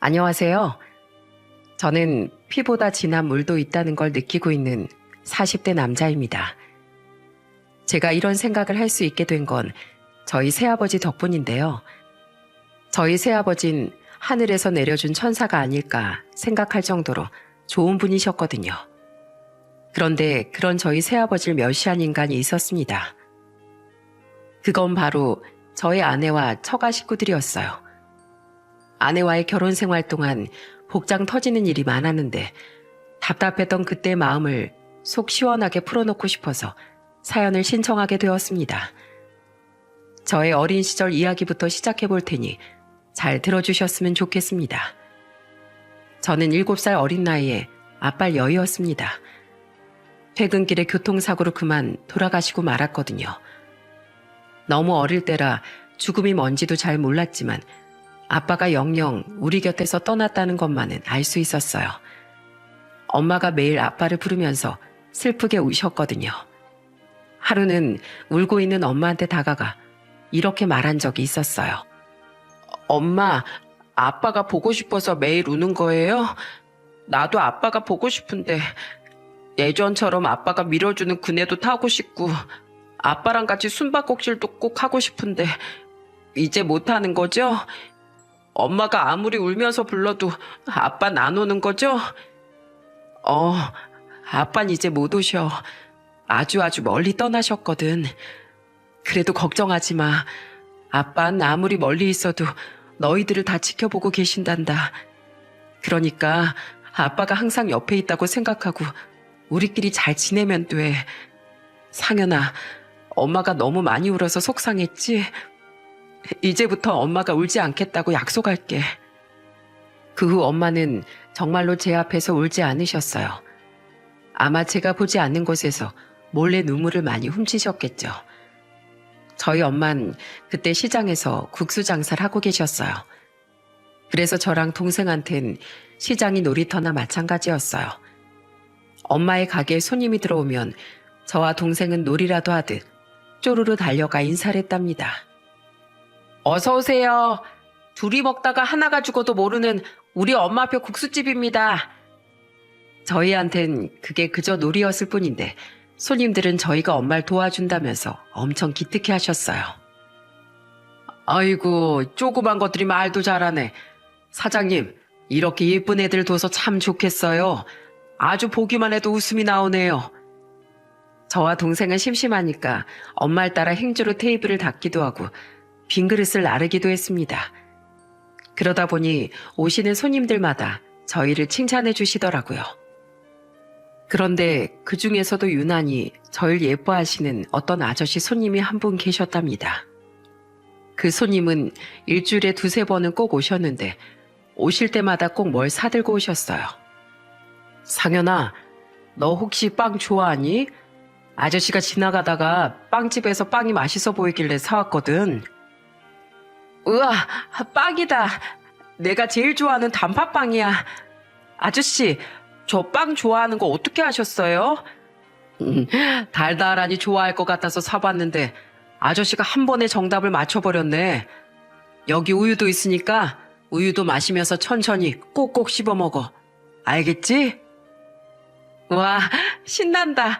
안녕하세요. 저는 피보다 진한 물도 있다는 걸 느끼고 있는 40대 남자입니다. 제가 이런 생각을 할 수 있게 된 건 저희 새아버지 덕분인데요. 저희 새아버진 하늘에서 내려준 천사가 아닐까 생각할 정도로 좋은 분이셨거든요. 그런데 그런 저희 새아버지를 멸시한 인간이 있었습니다. 그건 바로 저희 아내와 처가 식구들이었어요. 아내와의 결혼 생활 동안 복장 터지는 일이 많았는데 답답했던 그때의 마음을 속 시원하게 풀어놓고 싶어서 사연을 신청하게 되었습니다. 저의 어린 시절 이야기부터 시작해 볼 테니 잘 들어주셨으면 좋겠습니다. 저는 7살 어린 나이에 아빨 여의었습니다. 퇴근길에 교통사고로 그만 돌아가시고 말았거든요. 너무 어릴 때라 죽음이 뭔지도 잘 몰랐지만 아빠가 영영 우리 곁에서 떠났다는 것만은 알 수 있었어요. 엄마가 매일 아빠를 부르면서 슬프게 우셨거든요. 하루는 울고 있는 엄마한테 다가가 이렇게 말한 적이 있었어요. 엄마, 아빠가 보고 싶어서 매일 우는 거예요? 나도 아빠가 보고 싶은데 예전처럼 아빠가 밀어주는 그네도 타고 싶고 아빠랑 같이 숨바꼭질도 꼭 하고 싶은데 이제 못하는 거죠? 엄마가 아무리 울면서 불러도 아빠는 안 오는 거죠? 아빠는 이제 못 오셔. 아주 멀리 떠나셨거든. 그래도 걱정하지 마. 아빠는 아무리 멀리 있어도 너희들을 다 지켜보고 계신단다. 그러니까 아빠가 항상 옆에 있다고 생각하고 우리끼리 잘 지내면 돼. 상현아, 엄마가 너무 많이 울어서 속상했지? 이제부터 엄마가 울지 않겠다고 약속할게. 그 후 엄마는 정말로 제 앞에서 울지 않으셨어요. 아마 제가 보지 않는 곳에서 몰래 눈물을 많이 훔치셨겠죠. 저희 엄만 그때 시장에서 국수 장사를 하고 계셨어요. 그래서 저랑 동생한텐 시장이 놀이터나 마찬가지였어요. 엄마의 가게에 손님이 들어오면 저와 동생은 놀이라도 하듯 쪼르르 달려가 인사를 했답니다. 어서 오세요. 둘이 먹다가 하나가 죽어도 모르는 우리 엄마표 국수집입니다. 저희한텐 그게 그저 놀이였을 뿐인데 손님들은 저희가 엄마를 도와준다면서 엄청 기특해 하셨어요. 아이고, 조그만 것들이 말도 잘하네. 사장님, 이렇게 예쁜 애들 둬서 참 좋겠어요. 아주 보기만 해도 웃음이 나오네요. 저와 동생은 심심하니까 엄마를 따라 행주로 테이블을 닦기도 하고 빈 그릇을 나르기도 했습니다. 그러다 보니 오시는 손님들마다 저희를 칭찬해 주시더라고요. 그런데 그 중에서도 유난히 저를 예뻐하시는 어떤 아저씨 손님이 한 분 계셨답니다. 그 손님은 일주일에 2-3번은 꼭 오셨는데 오실 때마다 꼭 뭘 사들고 오셨어요. 상현아, 너 혹시 빵 좋아하니? 아저씨가 지나가다가 빵집에서 빵이 맛있어 보이길래 사왔거든. 우와, 빵이다. 내가 제일 좋아하는 단팥빵이야. 아저씨, 저 빵 좋아하는 거 어떻게 아셨어요? 달달하니 좋아할 것 같아서 사봤는데 아저씨가 한 번에 정답을 맞춰버렸네. 여기 우유도 있으니까 우유도 마시면서 천천히 꼭꼭 씹어 먹어. 알겠지? 와, 신난다.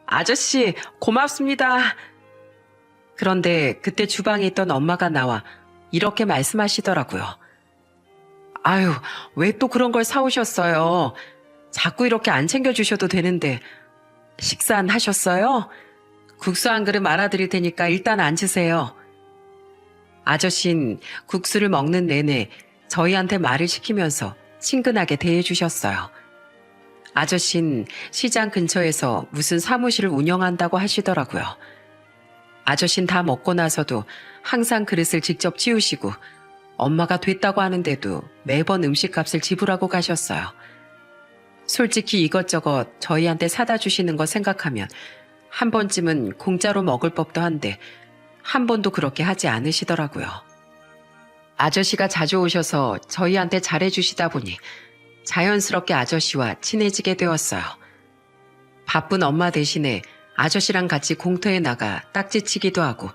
아저씨, 고맙습니다. 그런데 그때 주방에 있던 엄마가 나와 이렇게 말씀하시더라고요. 아유, 왜 또 그런 걸 사오셨어요? 자꾸 이렇게 안 챙겨주셔도 되는데. 식사는 하셨어요? 국수 한 그릇 말아드릴 테니까 일단 앉으세요. 아저씨는 국수를 먹는 내내 저희한테 말을 시키면서 친근하게 대해주셨어요. 아저씨는 시장 근처에서 무슨 사무실을 운영한다고 하시더라고요. 아저씨는 다 먹고 나서도 항상 그릇을 직접 치우시고 엄마가 됐다고 하는데도 매번 음식값을 지불하고 가셨어요. 솔직히 이것저것 저희한테 사다 주시는 거 생각하면 한 번쯤은 공짜로 먹을 법도 한데 한 번도 그렇게 하지 않으시더라고요. 아저씨가 자주 오셔서 저희한테 잘해주시다 보니 자연스럽게 아저씨와 친해지게 되었어요. 바쁜 엄마 대신에 아저씨랑 같이 공터에 나가 딱지치기도 하고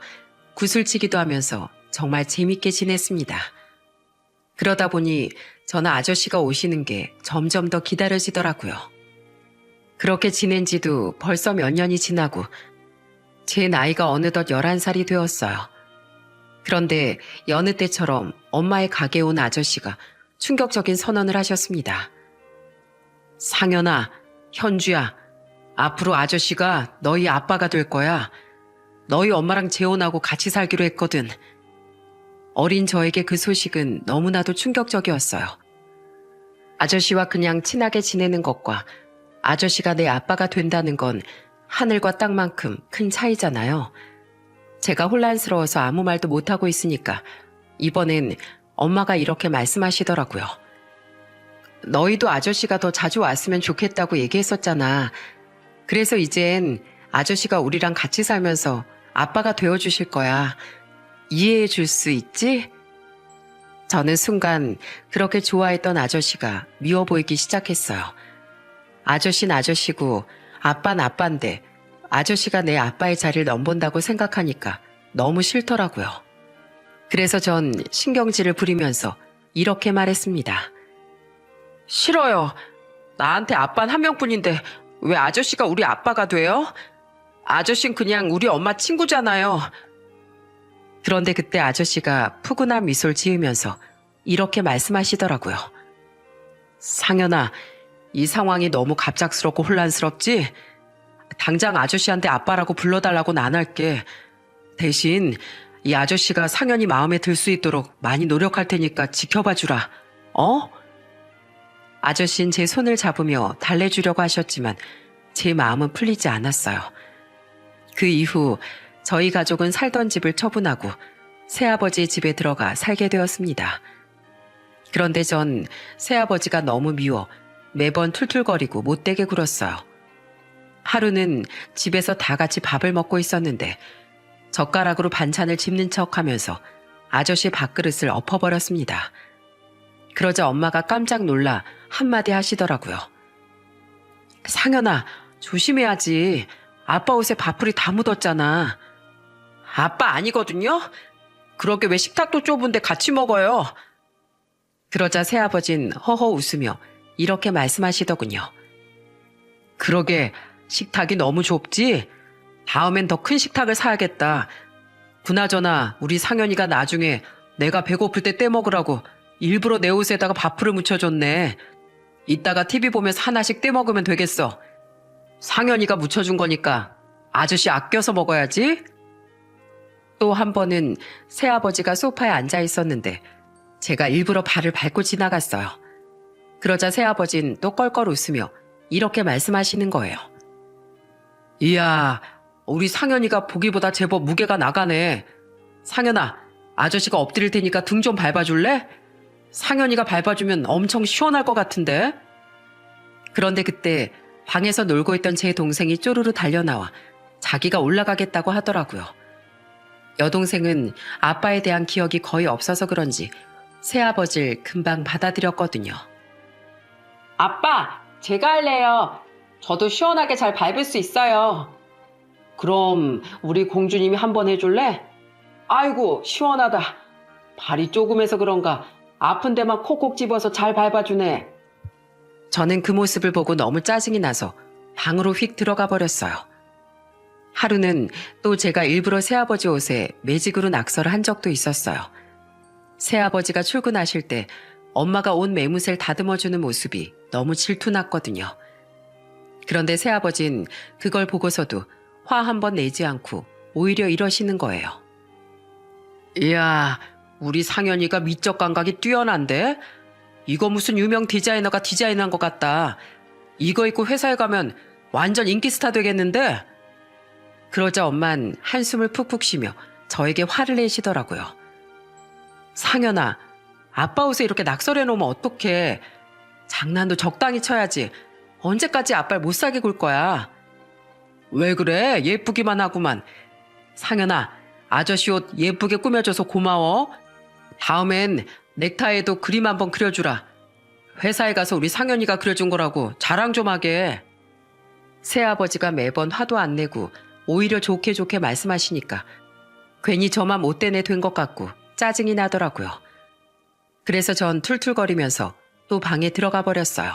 구슬치기도 하면서 정말 재밌게 지냈습니다. 그러다 보니 저는 아저씨가 오시는 게 점점 더 기다려지더라고요. 그렇게 지낸 지도 벌써 몇 년이 지나고 제 나이가 어느덧 11살이 되었어요. 그런데 여느 때처럼 엄마의 가게에 온 아저씨가 충격적인 선언을 하셨습니다. 상현아, 현주야, 앞으로 아저씨가 너희 아빠가 될 거야. 너희 엄마랑 재혼하고 같이 살기로 했거든. 어린 저에게 그 소식은 너무나도 충격적이었어요. 아저씨와 그냥 친하게 지내는 것과 아저씨가 내 아빠가 된다는 건 하늘과 땅만큼 큰 차이잖아요. 제가 혼란스러워서 아무 말도 못하고 있으니까 이번엔 엄마가 이렇게 말씀하시더라고요. 너희도 아저씨가 더 자주 왔으면 좋겠다고 얘기했었잖아. 그래서 이젠 아저씨가 우리랑 같이 살면서 아빠가 되어주실 거야. 이해해 줄 수 있지? 저는 순간 그렇게 좋아했던 아저씨가 미워 보이기 시작했어요. 아저씨는 아저씨고 아빠는 아빠인데 아저씨가 내 아빠의 자리를 넘본다고 생각하니까 너무 싫더라고요. 그래서 전 신경질을 부리면서 이렇게 말했습니다. 싫어요. 나한테 아빠는 한 명뿐인데 왜 아저씨가 우리 아빠가 돼요? 아저씨는 그냥 우리 엄마 친구잖아요. 그런데 그때 아저씨가 푸근한 미소를 지으면서 이렇게 말씀하시더라고요. 상현아, 이 상황이 너무 갑작스럽고 혼란스럽지? 당장 아저씨한테 아빠라고 불러달라고는 안 할게. 대신 이 아저씨가 상현이 마음에 들 수 있도록 많이 노력할 테니까 지켜봐 주라. 어? 아저씨는 제 손을 잡으며 달래주려고 하셨지만 제 마음은 풀리지 않았어요. 그 이후 저희 가족은 살던 집을 처분하고 새아버지의 집에 들어가 살게 되었습니다. 그런데 전 새아버지가 너무 미워 매번 툴툴거리고 못되게 굴었어요. 하루는 집에서 다 같이 밥을 먹고 있었는데 젓가락으로 반찬을 집는 척하면서 아저씨 밥그릇을 엎어버렸습니다. 그러자 엄마가 깜짝 놀라 한마디 하시더라고요. 상현아, 조심해야지. 아빠 옷에 밥풀이 다 묻었잖아. 아빠 아니거든요? 그러게 왜 식탁도 좁은데 같이 먹어요? 그러자 새아버진 허허 웃으며 이렇게 말씀하시더군요. 그러게 식탁이 너무 좁지? 다음엔 더 큰 식탁을 사야겠다. 그나저나 우리 상현이가 나중에 내가 배고플 때 떼먹으라고 일부러 내 옷에다가 밥풀을 묻혀줬네. 이따가 TV 보면서 하나씩 떼먹으면 되겠어. 상현이가 묻혀준 거니까 아저씨 아껴서 먹어야지. 또 한 번은 새아버지가 소파에 앉아 있었는데 제가 일부러 발을 밟고 지나갔어요. 그러자 새아버진 또 껄껄 웃으며 이렇게 말씀하시는 거예요. 이야, 우리 상현이가 보기보다 제법 무게가 나가네. 상현아, 아저씨가 엎드릴 테니까 등 좀 밟아줄래? 상현이가 밟아주면 엄청 시원할 것 같은데. 그런데 그때 방에서 놀고 있던 제 동생이 쪼르르 달려나와 자기가 올라가겠다고 하더라고요. 여동생은 아빠에 대한 기억이 거의 없어서 그런지 새아버지를 금방 받아들였거든요. 아빠, 제가 할래요. 저도 시원하게 잘 밟을 수 있어요. 그럼 우리 공주님이 한번 해줄래? 아이고, 시원하다. 발이 조금해서 그런가 아픈 데만 콕콕 집어서 잘 밟아주네. 저는 그 모습을 보고 너무 짜증이 나서 방으로 휙 들어가 버렸어요. 하루는 또 제가 일부러 새아버지 옷에 매직으로 낙서를 한 적도 있었어요. 새아버지가 출근하실 때 엄마가 옷 매무새를 다듬어주는 모습이 너무 질투났거든요. 그런데 새아버진 그걸 보고서도 화 한 번 내지 않고 오히려 이러시는 거예요. 이야, 우리 상현이가 미적 감각이 뛰어난데? 이거 무슨 유명 디자이너가 디자인한 것 같다. 이거 입고 회사에 가면 완전 인기 스타 되겠는데? 그러자 엄만 한숨을 푹푹 쉬며 저에게 화를 내시더라고요. 상현아, 아빠 옷에 이렇게 낙서를 해놓으면 어떡해. 장난도 적당히 쳐야지. 언제까지 아빠를 못 사게 굴 거야. 왜 그래? 예쁘기만 하구만. 상현아, 아저씨 옷 예쁘게 꾸며줘서 고마워. 다음엔 넥타이에도 그림 한번 그려주라. 회사에 가서 우리 상현이가 그려준 거라고 자랑 좀 하게. 새아버지가 매번 화도 안 내고 오히려 좋게 좋게 말씀하시니까 괜히 저만 못된 애 된 것 같고 짜증이 나더라고요. 그래서 전 툴툴거리면서 또 방에 들어가 버렸어요.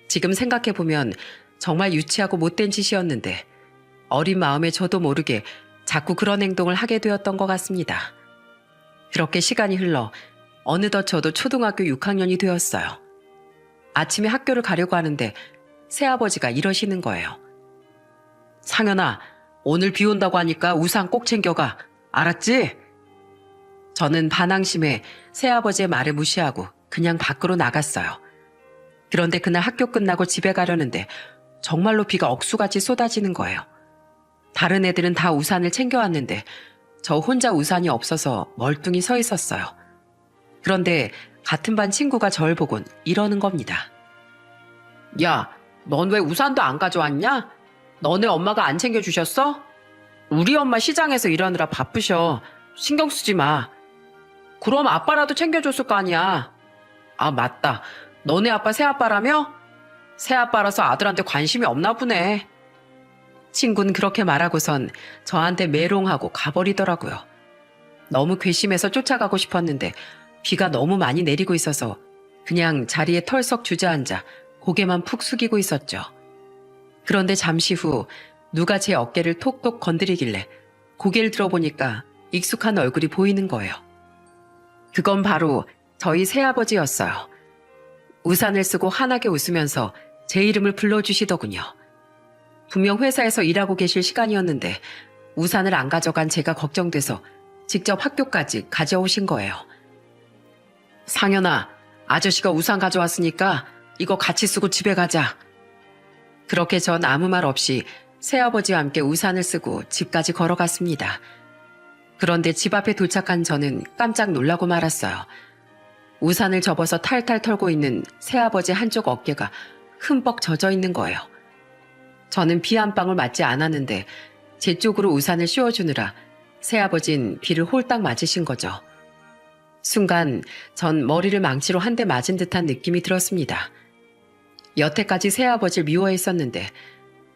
지금 생각해보면 정말 유치하고 못된 짓이었는데 어린 마음에 저도 모르게 자꾸 그런 행동을 하게 되었던 것 같습니다. 그렇게 시간이 흘러 어느덧 저도 초등학교 6학년이 되었어요. 아침에 학교를 가려고 하는데 새아버지가 이러시는 거예요. 상현아, 오늘 비 온다고 하니까 우산 꼭 챙겨가. 알았지? 저는 반항심에 새아버지의 말을 무시하고 그냥 밖으로 나갔어요. 그런데 그날 학교 끝나고 집에 가려는데 정말로 비가 억수같이 쏟아지는 거예요. 다른 애들은 다 우산을 챙겨왔는데 저 혼자 우산이 없어서 멀뚱히 서 있었어요. 그런데 같은 반 친구가 저를 보곤 이러는 겁니다. 야, 넌 왜 우산도 안 가져왔냐? 너네 엄마가 안 챙겨주셨어? 우리 엄마 시장에서 일하느라 바쁘셔. 신경 쓰지 마. 그럼 아빠라도 챙겨줬을 거 아니야. 아, 맞다. 너네 아빠 새아빠라며? 새아빠라서 아들한테 관심이 없나 보네. 친구는 그렇게 말하고선 저한테 메롱하고 가버리더라고요. 너무 괘씸해서 쫓아가고 싶었는데 비가 너무 많이 내리고 있어서 그냥 자리에 털썩 주저앉아 고개만 푹 숙이고 있었죠. 그런데 잠시 후 누가 제 어깨를 톡톡 건드리길래 고개를 들어보니까 익숙한 얼굴이 보이는 거예요. 그건 바로 저희 새아버지였어요. 우산을 쓰고 환하게 웃으면서 제 이름을 불러주시더군요. 분명 회사에서 일하고 계실 시간이었는데 우산을 안 가져간 제가 걱정돼서 직접 학교까지 가져오신 거예요. 상현아, 아저씨가 우산 가져왔으니까 이거 같이 쓰고 집에 가자. 그렇게 전 아무 말 없이 새아버지와 함께 우산을 쓰고 집까지 걸어갔습니다. 그런데 집 앞에 도착한 저는 깜짝 놀라고 말았어요. 우산을 접어서 탈탈 털고 있는 새아버지 한쪽 어깨가 흠뻑 젖어 있는 거예요. 저는 비 한 방울 맞지 않았는데 제 쪽으로 우산을 씌워주느라 새아버진 비를 홀딱 맞으신 거죠. 순간 전 머리를 망치로 한 대 맞은 듯한 느낌이 들었습니다. 여태까지 새아버지를 미워했었는데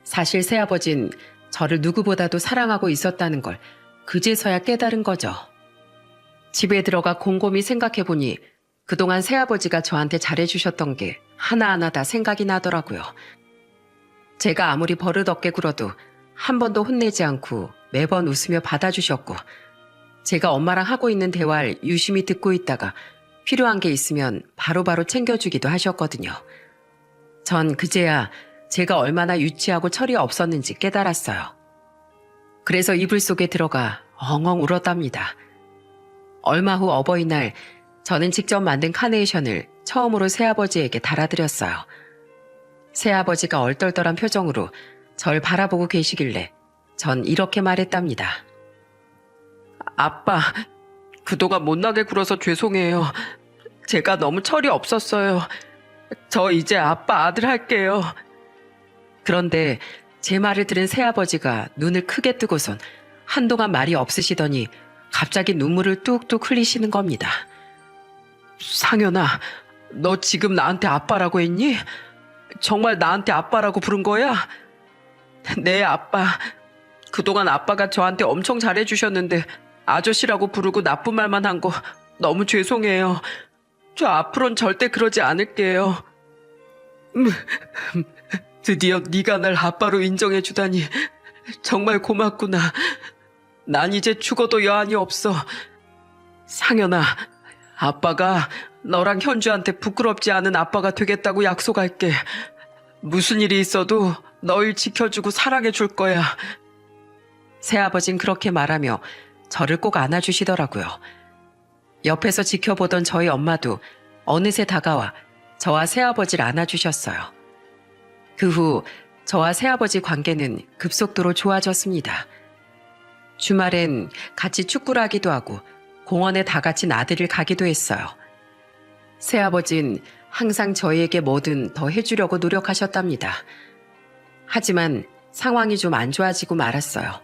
사실 새아버진 저를 누구보다도 사랑하고 있었다는 걸 그제서야 깨달은 거죠. 집에 들어가 곰곰이 생각해보니 그동안 새아버지가 저한테 잘해주셨던 게 하나하나 다 생각이 나더라고요. 제가 아무리 버릇없게 굴어도 한 번도 혼내지 않고 매번 웃으며 받아주셨고 제가 엄마랑 하고 있는 대화를 유심히 듣고 있다가 필요한 게 있으면 바로바로 챙겨주기도 하셨거든요. 전 그제야 제가 얼마나 유치하고 철이 없었는지 깨달았어요. 그래서 이불 속에 들어가 엉엉 울었답니다. 얼마 후 어버이날 저는 직접 만든 카네이션을 처음으로 새아버지에게 달아드렸어요. 새아버지가 얼떨떨한 표정으로 절 바라보고 계시길래 전 이렇게 말했답니다. 아빠, 그동안 못나게 굴어서 죄송해요. 제가 너무 철이 없었어요. 저 이제 아빠 아들 할게요. 그런데 제 말을 들은 새아버지가 눈을 크게 뜨고선 한동안 말이 없으시더니 갑자기 눈물을 뚝뚝 흘리시는 겁니다. 상현아, 너 지금 나한테 아빠라고 했니? 정말 나한테 아빠라고 부른 거야? 네, 아빠. 그동안 아빠가 저한테 엄청 잘해주셨는데 아저씨라고 부르고 나쁜 말만 한 거 너무 죄송해요. 저 앞으로는 절대 그러지 않을게요. 드디어 네가 날 아빠로 인정해주다니 정말 고맙구나. 난 이제 죽어도 여한이 없어. 상현아, 아빠가 너랑 현주한테 부끄럽지 않은 아빠가 되겠다고 약속할게. 무슨 일이 있어도 널 지켜주고 사랑해줄 거야. 새아버진 그렇게 말하며 저를 꼭 안아주시더라고요. 옆에서 지켜보던 저희 엄마도 어느새 다가와 저와 새아버지를 안아주셨어요. 그 후 저와 새아버지 관계는 급속도로 좋아졌습니다. 주말엔 같이 축구를 하기도 하고 공원에 다 같이 나들이를 가기도 했어요. 새아버진 항상 저희에게 뭐든 더 해주려고 노력하셨답니다. 하지만 상황이 좀 안 좋아지고 말았어요.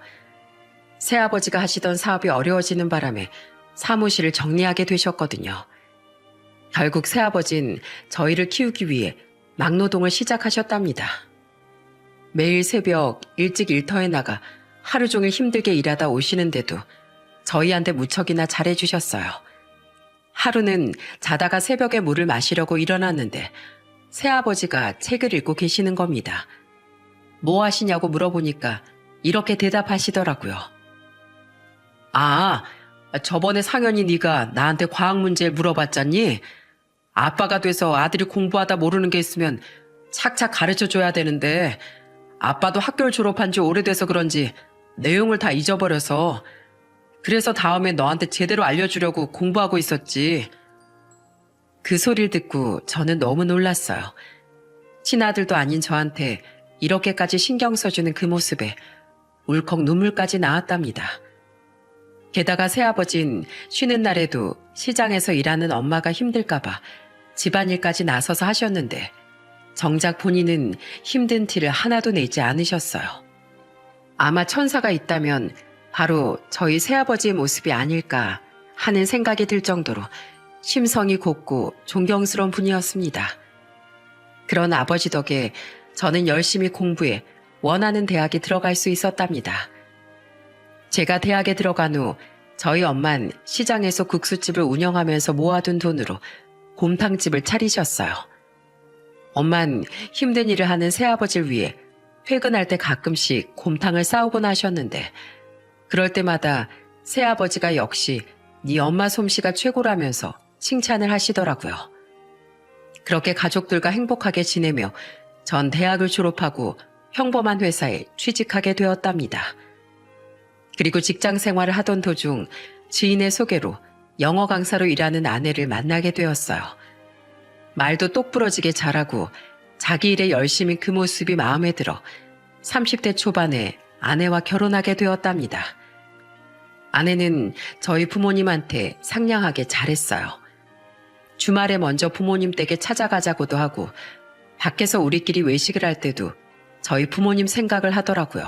새아버지가 하시던 사업이 어려워지는 바람에 사무실을 정리하게 되셨거든요. 결국 새아버진 저희를 키우기 위해 막노동을 시작하셨답니다. 매일 새벽 일찍 일터에 나가 하루 종일 힘들게 일하다 오시는데도 저희한테 무척이나 잘해주셨어요. 하루는 자다가 새벽에 물을 마시려고 일어났는데 새아버지가 책을 읽고 계시는 겁니다. 뭐 하시냐고 물어보니까 이렇게 대답하시더라고요. 아, 저번에 상현이 네가 나한테 과학 문제 물어봤잖니? 아빠가 돼서 아들이 공부하다 모르는 게 있으면 착착 가르쳐줘야 되는데 아빠도 학교를 졸업한 지 오래돼서 그런지 내용을 다 잊어버려서 그래서 다음에 너한테 제대로 알려주려고 공부하고 있었지. 그 소리를 듣고 저는 너무 놀랐어요. 친아들도 아닌 저한테 이렇게까지 신경 써주는 그 모습에 울컥 눈물까지 나왔답니다. 게다가 새아버진 쉬는 날에도 시장에서 일하는 엄마가 힘들까봐 집안일까지 나서서 하셨는데 정작 본인은 힘든 티를 하나도 내지 않으셨어요. 아마 천사가 있다면 바로 저희 새아버지의 모습이 아닐까 하는 생각이 들 정도로 심성이 곱고 존경스러운 분이었습니다. 그런 아버지 덕에 저는 열심히 공부해 원하는 대학에 들어갈 수 있었답니다. 제가 대학에 들어간 후 저희 엄만 시장에서 국수집을 운영하면서 모아둔 돈으로 곰탕집을 차리셨어요. 엄만 힘든 일을 하는 새아버지를 위해 퇴근할 때 가끔씩 곰탕을 싸오곤 하셨는데 그럴 때마다 새아버지가 역시 네 엄마 솜씨가 최고라면서 칭찬을 하시더라고요. 그렇게 가족들과 행복하게 지내며 전 대학을 졸업하고 평범한 회사에 취직하게 되었답니다. 그리고 직장 생활을 하던 도중 지인의 소개로 영어 강사로 일하는 아내를 만나게 되었어요. 말도 똑부러지게 잘하고 자기 일에 열심히 그 모습이 마음에 들어 30대 초반에 아내와 결혼하게 되었답니다. 아내는 저희 부모님한테 상냥하게 잘했어요. 주말에 먼저 부모님 댁에 찾아가자고도 하고 밖에서 우리끼리 외식을 할 때도 저희 부모님 생각을 하더라고요.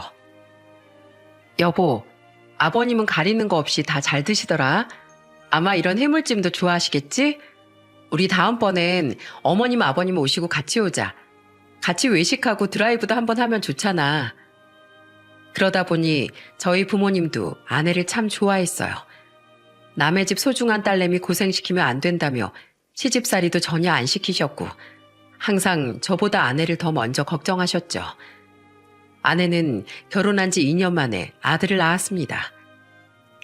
여보, 아버님은 가리는 거 없이 다 잘 드시더라. 아마 이런 해물찜도 좋아하시겠지? 우리 다음번엔 어머님 아버님 오시고 같이 오자. 같이 외식하고 드라이브도 한번 하면 좋잖아. 그러다 보니 저희 부모님도 아내를 참 좋아했어요. 남의 집 소중한 딸내미 고생시키면 안 된다며 시집살이도 전혀 안 시키셨고 항상 저보다 아내를 더 먼저 걱정하셨죠. 아내는 결혼한 지 2년 만에 아들을 낳았습니다.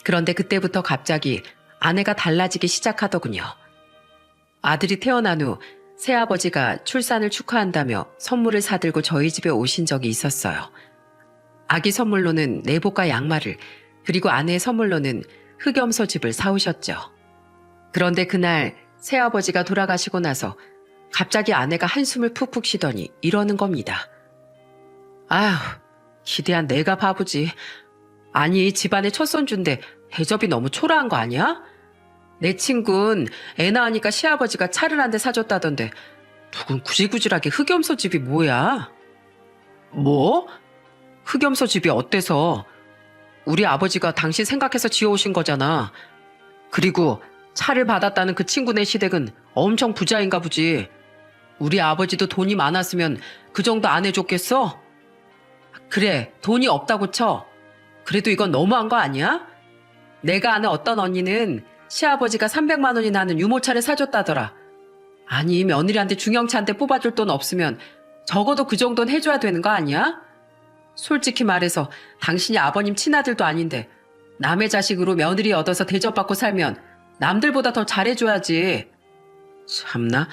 그런데 그때부터 갑자기 아내가 달라지기 시작하더군요. 아들이 태어난 후 새아버지가 출산을 축하한다며 선물을 사들고 저희 집에 오신 적이 있었어요. 아기 선물로는 내복과 양말을, 그리고 아내의 선물로는 흑염소집을 사오셨죠. 그런데 그날 새아버지가 돌아가시고 나서 갑자기 아내가 한숨을 푹푹 쉬더니 이러는 겁니다. 아휴, 기대한 내가 바보지. 아니, 집안의 첫손주인데 대접이 너무 초라한 거 아니야? 내 친구는 애 낳으니까 시아버지가 차를 한 대 사줬다던데 누군 구질구질하게 흑염소집이 뭐야? 뭐? 흑염소집이 어때서? 우리 아버지가 당신 생각해서 지어오신 거잖아. 그리고 차를 받았다는 그 친구네 시댁은 엄청 부자인가 보지. 우리 아버지도 돈이 많았으면 그 정도 안 해줬겠어? 그래, 돈이 없다고 쳐. 그래도 이건 너무한 거 아니야? 내가 아는 어떤 언니는 시아버지가 300만 원이나 하는 유모차를 사줬다더라. 아니, 며느리한테 중형차 한 대 뽑아줄 돈 없으면 적어도 그 정도는 해줘야 되는 거 아니야? 솔직히 말해서 당신이 아버님 친아들도 아닌데 남의 자식으로 며느리 얻어서 대접받고 살면 남들보다 더 잘해줘야지. 참나,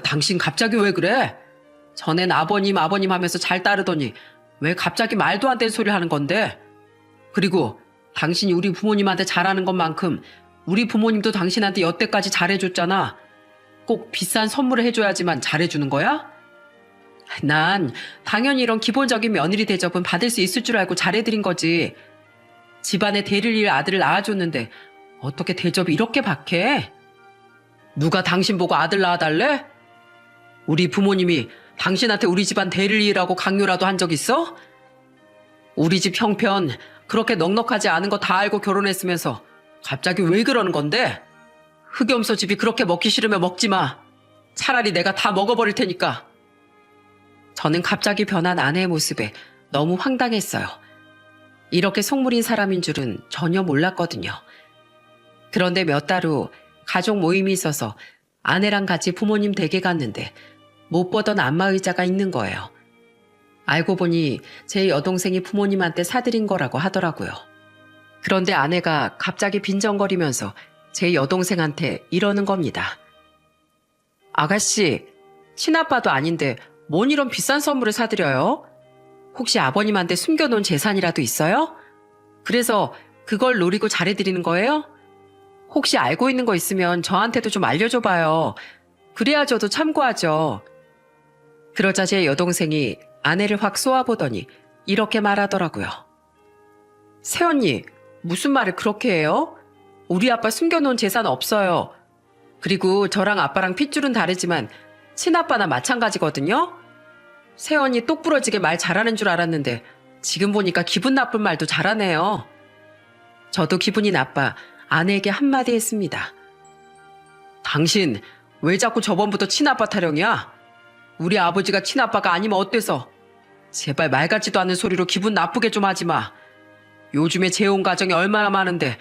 당신 갑자기 왜 그래? 전엔 아버님 하면서 잘 따르더니 왜 갑자기 말도 안 되는 소리 하는 건데? 그리고 당신이 우리 부모님한테 잘하는 것만큼 우리 부모님도 당신한테 여태까지 잘해줬잖아. 꼭 비싼 선물을 해줘야지만 잘해주는 거야? 난 당연히 이런 기본적인 며느리 대접은 받을 수 있을 줄 알고 잘해드린 거지. 집안에 대를 이을 아들을 낳아줬는데 어떻게 대접이 이렇게 박해? 누가 당신 보고 아들 낳아달래? 우리 부모님이 당신한테 우리 집안 대를 이으라고 강요라도 한 적 있어? 우리 집 형편 그렇게 넉넉하지 않은 거 다 알고 결혼했으면서 갑자기 왜 그러는 건데? 흑염소 집이 그렇게 먹기 싫으면 먹지 마. 차라리 내가 다 먹어버릴 테니까. 저는 갑자기 변한 아내의 모습에 너무 황당했어요. 이렇게 속물인 사람인 줄은 전혀 몰랐거든요. 그런데 몇 달 후 가족 모임이 있어서 아내랑 같이 부모님 댁에 갔는데 못 보던 안마의자가 있는 거예요. 알고 보니 제 여동생이 부모님한테 사드린 거라고 하더라고요. 그런데 아내가 갑자기 빈정거리면서 제 여동생한테 이러는 겁니다. 아가씨, 친아빠도 아닌데 뭔 이런 비싼 선물을 사드려요? 혹시 아버님한테 숨겨놓은 재산이라도 있어요? 그래서 그걸 노리고 잘해드리는 거예요? 혹시 알고 있는 거 있으면 저한테도 좀 알려줘봐요. 그래야 저도 참고하죠. 그러자 제 여동생이 아내를 확 쏘아보더니 이렇게 말하더라고요. 새언니, 무슨 말을 그렇게 해요? 우리 아빠 숨겨놓은 재산 없어요. 그리고 저랑 아빠랑 핏줄은 다르지만 친아빠나 마찬가지거든요? 새언니 똑부러지게 말 잘하는 줄 알았는데 지금 보니까 기분 나쁜 말도 잘하네요. 저도 기분이 나빠 아내에게 한마디 했습니다. 당신 왜 자꾸 저번부터 친아빠 타령이야? 우리 아버지가 친아빠가 아니면 어때서? 제발 말 같지도 않은 소리로 기분 나쁘게 좀 하지 마. 요즘에 재혼 가정이 얼마나 많은데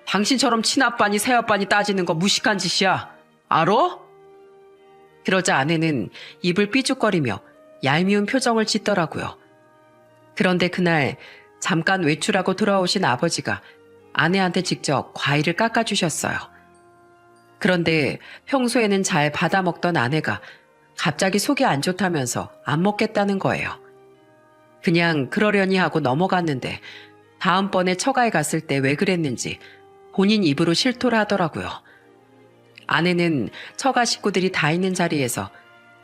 당신처럼 친아빠니 새아빠니 따지는 거 무식한 짓이야. 알아? 그러자 아내는 입을 삐죽거리며 얄미운 표정을 짓더라고요. 그런데 그날 잠깐 외출하고 돌아오신 아버지가 아내한테 직접 과일을 깎아주셨어요. 그런데 평소에는 잘 받아먹던 아내가 갑자기 속이 안 좋다면서 안 먹겠다는 거예요. 그냥 그러려니 하고 넘어갔는데 다음번에 처가에 갔을 때 왜 그랬는지 본인 입으로 실토를 하더라고요. 아내는 처가 식구들이 다 있는 자리에서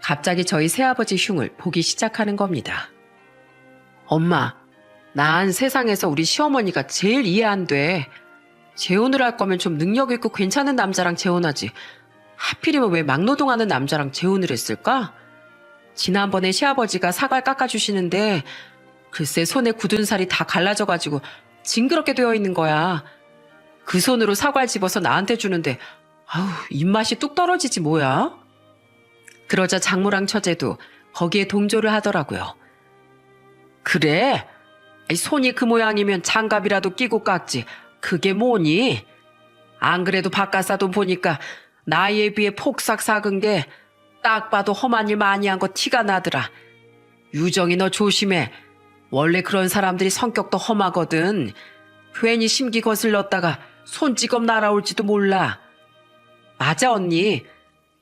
갑자기 저희 새아버지 흉을 보기 시작하는 겁니다. 엄마, 난 세상에서 우리 시어머니가 제일 이해 안 돼. 재혼을 할 거면 좀 능력 있고 괜찮은 남자랑 재혼하지. 하필이면 왜 막노동하는 남자랑 재혼을 했을까? 지난번에 시아버지가 사과를 깎아주시는데 글쎄 손에 굳은 살이 다 갈라져가지고 징그럽게 되어 있는 거야. 그 손으로 사과를 집어서 나한테 주는데 아우 입맛이 뚝 떨어지지 뭐야? 그러자 장모랑 처제도 거기에 동조를 하더라고요. 그래? 손이 그 모양이면 장갑이라도 끼고 깎지. 그게 뭐니? 안 그래도 바깥사돈 보니까 나이에 비해 폭삭 작은 게 딱 봐도 험한 일 많이 한 거 티가 나더라. 유정이 너 조심해. 원래 그런 사람들이 성격도 험하거든. 괜히 심기 거슬렀다가 손찌검 날아올지도 몰라. 맞아 언니.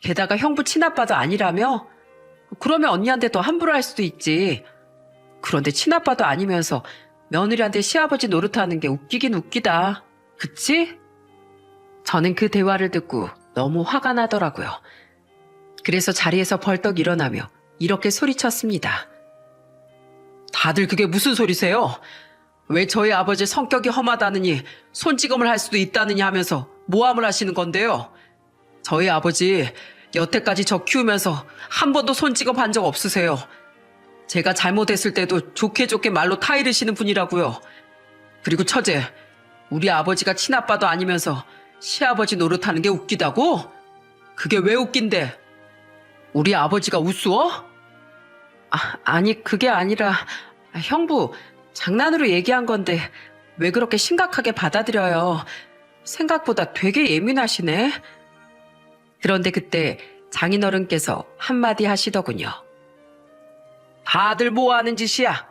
게다가 형부 친아빠도 아니라며? 그러면 언니한테 더 함부로 할 수도 있지. 그런데 친아빠도 아니면서 며느리한테 시아버지 노릇하는 게 웃기긴 웃기다. 그치? 저는 그 대화를 듣고 너무 화가 나더라고요. 그래서 자리에서 벌떡 일어나며 이렇게 소리쳤습니다. 다들 그게 무슨 소리세요? 왜 저희 아버지 성격이 험하다느니 손찌검을 할 수도 있다느니 하면서 모함을 하시는 건데요? 저희 아버지 여태까지 저 키우면서 한 번도 손찌검 한 적 없으세요. 제가 잘못했을 때도 좋게 좋게 말로 타이르시는 분이라고요. 그리고 처제, 우리 아버지가 친아빠도 아니면서 시아버지 노릇하는 게 웃기다고? 그게 왜 웃긴데? 우리 아버지가 우스워? 아니 그게 아니라 형부 장난으로 얘기한 건데 왜 그렇게 심각하게 받아들여요? 생각보다 되게 예민하시네. 그런데 그때 장인어른께서 한마디 하시더군요. 다들 뭐 하는 짓이야?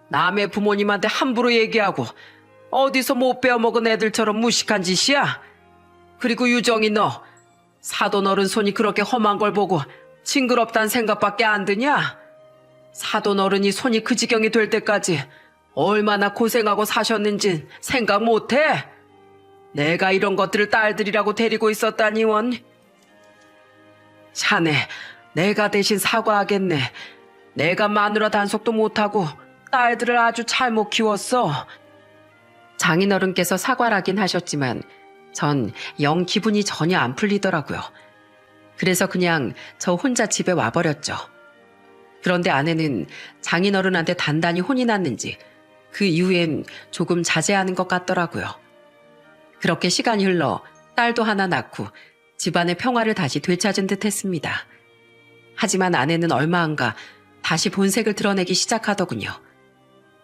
남의 부모님한테 함부로 얘기하고 어디서 못 배워먹은 애들처럼 무식한 짓이야? 그리고 유정이 너 사돈 어른 손이 그렇게 험한 걸 보고 징그럽단 생각밖에 안 드냐? 사돈 어른이 손이 그 지경이 될 때까지 얼마나 고생하고 사셨는진 생각 못해? 내가 이런 것들을 딸들이라고 데리고 있었다니 원. 자네, 내가 대신 사과하겠네. 내가 마누라 단속도 못하고 딸들을 아주 잘못 키웠어. 장인어른께서 사과를 하긴 하셨지만 전 영 기분이 전혀 안 풀리더라고요. 그래서 그냥 저 혼자 집에 와버렸죠. 그런데 아내는 장인어른한테 단단히 혼이 났는지 그 이후엔 조금 자제하는 것 같더라고요. 그렇게 시간이 흘러 딸도 하나 낳고 집안의 평화를 다시 되찾은 듯 했습니다. 하지만 아내는 얼마 안 가 다시 본색을 드러내기 시작하더군요.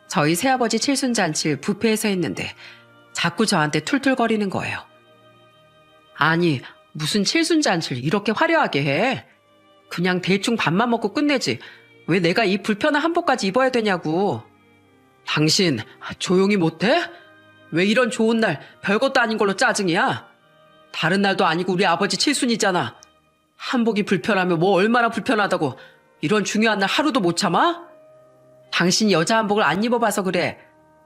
저희 새아버지 칠순잔치를 뷔페에서 했는데 자꾸 저한테 툴툴거리는 거예요. 아니, 무슨 칠순잔치를 이렇게 화려하게 해? 그냥 대충 밥만 먹고 끝내지. 왜 내가 이 불편한 한복까지 입어야 되냐고. 당신 조용히 못해? 왜 이런 좋은 날 별것도 아닌 걸로 짜증이야? 다른 날도 아니고 우리 아버지 칠순이잖아. 한복이 불편하면 뭐 얼마나 불편하다고 이런 중요한 날 하루도 못 참아? 당신이 여자 한복을 안 입어봐서 그래.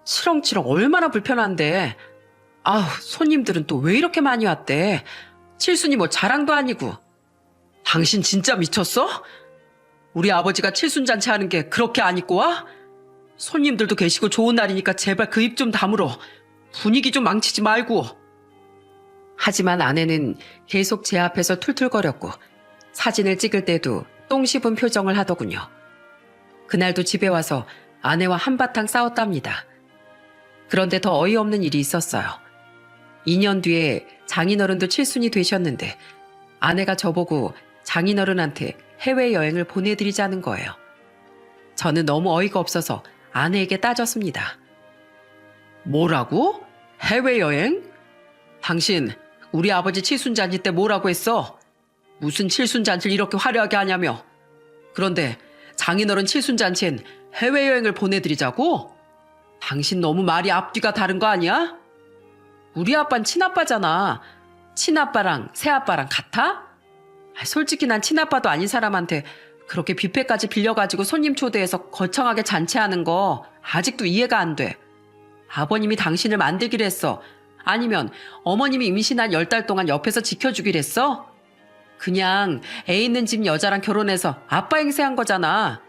치렁치렁 얼마나 불편한데. 아우, 손님들은 또 왜 이렇게 많이 왔대? 칠순이 뭐 자랑도 아니고. 당신 진짜 미쳤어? 우리 아버지가 칠순잔치 하는 게 그렇게 안 입고 와? 손님들도 계시고 좋은 날이니까 제발 그 입 좀 다물어. 분위기 좀 망치지 말고. 하지만 아내는 계속 제 앞에서 툴툴거렸고 사진을 찍을 때도 똥 씹은 표정을 하더군요. 그날도 집에 와서 아내와 한바탕 싸웠답니다. 그런데 더 어이없는 일이 있었어요. 2년 뒤에 장인어른도 칠순이 되셨는데 아내가 저보고 장인어른한테 해외여행을 보내드리자는 거예요. 저는 너무 어이가 없어서 아내에게 따졌습니다. 뭐라고? 해외여행? 당신 우리 아버지 칠순잔치 때 뭐라고 했어? 무슨 칠순잔치를 이렇게 화려하게 하냐며. 그런데 장인어른 칠순잔치엔 해외여행을 보내드리자고? 당신 너무 말이 앞뒤가 다른 거 아니야? 우리 아빠는 친아빠잖아. 친아빠랑 새아빠랑 같아? 솔직히 난 친아빠도 아닌 사람한테 그렇게 뷔페까지 빌려가지고 손님 초대해서 거창하게 잔치하는 거 아직도 이해가 안 돼. 아버님이 당신을 만들기로 했어? 아니면 어머님이 임신한 10달 동안 옆에서 지켜주기로 했어? 그냥 애 있는 집 여자랑 결혼해서 아빠 행세한 거잖아.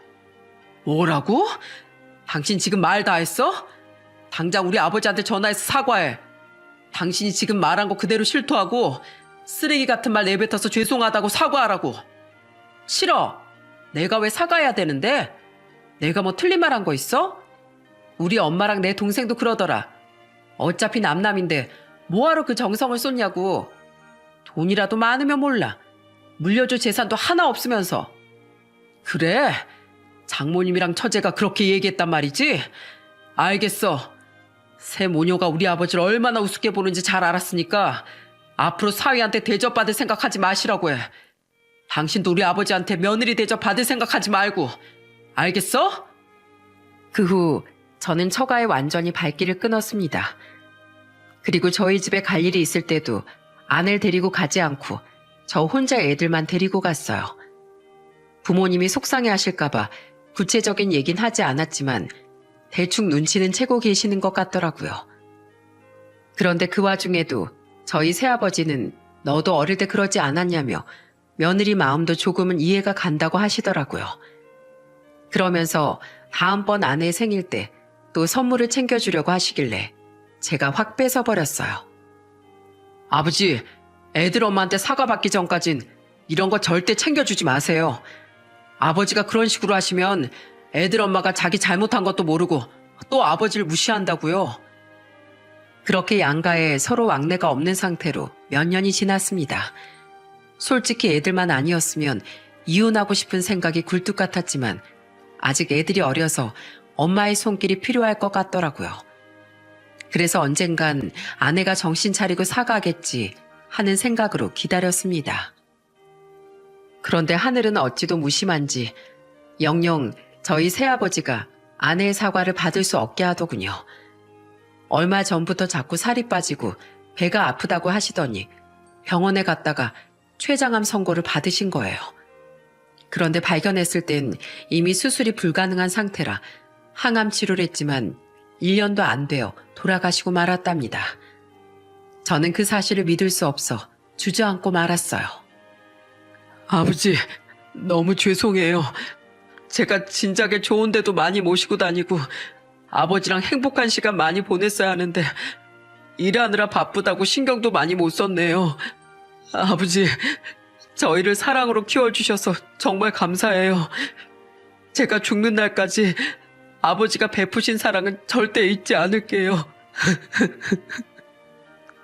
뭐라고? 당신 지금 말 다 했어? 당장 우리 아버지한테 전화해서 사과해. 당신이 지금 말한 거 그대로 실토하고 쓰레기 같은 말 내뱉어서 죄송하다고 사과하라고. 싫어. 내가 왜 사과해야 되는데? 내가 뭐 틀린 말 한 거 있어? 우리 엄마랑 내 동생도 그러더라. 어차피 남남인데 뭐하러 그 정성을 쏟냐고. 돈이라도 많으면 몰라. 물려줄 재산도 하나 없으면서. 그래? 장모님이랑 처제가 그렇게 얘기했단 말이지? 알겠어. 새 모녀가 우리 아버지를 얼마나 우습게 보는지 잘 알았으니까 앞으로 사위한테 대접받을 생각하지 마시라고 해. 당신도 우리 아버지한테 며느리 대접받을 생각하지 말고. 알겠어? 그 후 저는 처가에 완전히 발길을 끊었습니다. 그리고 저희 집에 갈 일이 있을 때도 아내를 데리고 가지 않고 저 혼자 애들만 데리고 갔어요. 부모님이 속상해하실까봐 구체적인 얘긴 하지 않았지만 대충 눈치는 채고 계시는 것 같더라고요. 그런데 그 와중에도 저희 새아버지는 너도 어릴 때 그러지 않았냐며 며느리 마음도 조금은 이해가 간다고 하시더라고요. 그러면서 다음번 아내 생일 때 또 선물을 챙겨주려고 하시길래 제가 확 뺏어버렸어요. 아버지, 애들 엄마한테 사과받기 전까진 이런 거 절대 챙겨주지 마세요. 아버지가 그런 식으로 하시면 애들 엄마가 자기 잘못한 것도 모르고 또 아버지를 무시한다고요. 그렇게 양가에 서로 왕래가 없는 상태로 몇 년이 지났습니다. 솔직히 애들만 아니었으면 이혼하고 싶은 생각이 굴뚝 같았지만 아직 애들이 어려서 엄마의 손길이 필요할 것 같더라고요. 그래서 언젠간 아내가 정신 차리고 사과하겠지 하는 생각으로 기다렸습니다. 그런데 하늘은 어찌도 무심한지 영영 저희 새아버지가 아내의 사과를 받을 수 없게 하더군요. 얼마 전부터 자꾸 살이 빠지고 배가 아프다고 하시더니 병원에 갔다가 췌장암 선고를 받으신 거예요. 그런데 발견했을 땐 이미 수술이 불가능한 상태라 항암 치료를 했지만 1년도 안 되어 돌아가시고 말았답니다. 저는 그 사실을 믿을 수 없어 주저앉고 말았어요. 아버지, 너무 죄송해요. 제가 진작에 좋은 데도 많이 모시고 다니고 아버지랑 행복한 시간 많이 보냈어야 하는데 일하느라 바쁘다고 신경도 많이 못 썼네요. 아버지, 저희를 사랑으로 키워주셔서 정말 감사해요. 제가 죽는 날까지 아버지가 베푸신 사랑은 절대 잊지 않을게요.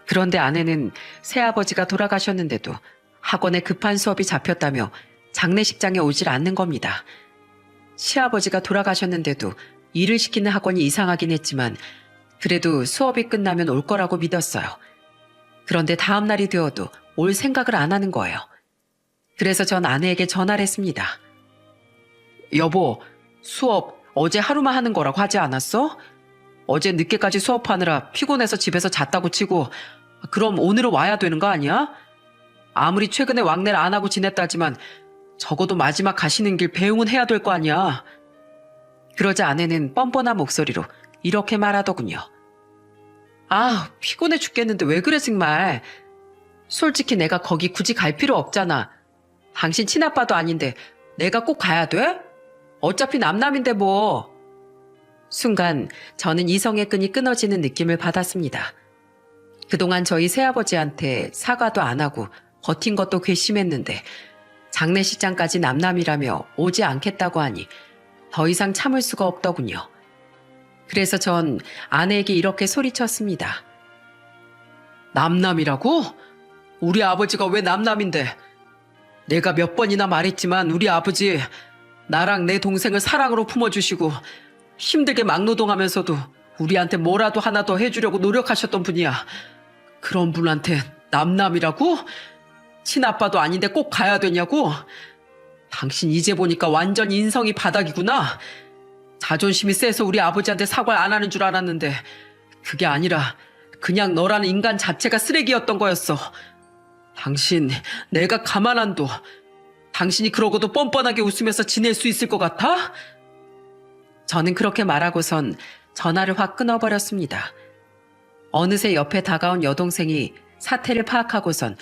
그런데 아내는 새아버지가 돌아가셨는데도 학원에 급한 수업이 잡혔다며 장례식장에 오질 않는 겁니다. 시아버지가 돌아가셨는데도 일을 시키는 학원이 이상하긴 했지만 그래도 수업이 끝나면 올 거라고 믿었어요. 그런데 다음 날이 되어도 올 생각을 안 하는 거예요. 그래서 전 아내에게 전화를 했습니다. 여보, 수업 어제 하루만 하는 거라고 하지 않았어? 어제 늦게까지 수업하느라 피곤해서 집에서 잤다고 치고 그럼 오늘은 와야 되는 거 아니야? 아무리 최근에 왕래를 안 하고 지냈다지만 적어도 마지막 가시는 길 배웅은 해야 될 거 아니야. 그러자 아내는 뻔뻔한 목소리로 이렇게 말하더군요. 아, 피곤해 죽겠는데 왜 그래 정말. 솔직히 내가 거기 굳이 갈 필요 없잖아. 당신 친아빠도 아닌데 내가 꼭 가야 돼? 어차피 남남인데 뭐. 순간 저는 이성의 끈이 끊어지는 느낌을 받았습니다. 그동안 저희 새아버지한테 사과도 안 하고 버틴 것도 괘씸했는데 장례식장까지 남남이라며 오지 않겠다고 하니 더 이상 참을 수가 없더군요. 그래서 전 아내에게 이렇게 소리쳤습니다. 남남이라고? 우리 아버지가 왜 남남인데? 내가 몇 번이나 말했지만 우리 아버지 나랑 내 동생을 사랑으로 품어주시고 힘들게 막노동하면서도 우리한테 뭐라도 하나 더 해주려고 노력하셨던 분이야. 그런 분한테 남남이라고? 친아빠도 아닌데 꼭 가야 되냐고? 당신 이제 보니까 완전 인성이 바닥이구나. 자존심이 세서 우리 아버지한테 사과를 안 하는 줄 알았는데 그게 아니라 그냥 너라는 인간 자체가 쓰레기였던 거였어. 당신 내가 가만 안 둬. 당신이 그러고도 뻔뻔하게 웃으면서 지낼 수 있을 것 같아? 저는 그렇게 말하고선 전화를 확 끊어버렸습니다. 어느새 옆에 다가온 여동생이 사태를 파악하고선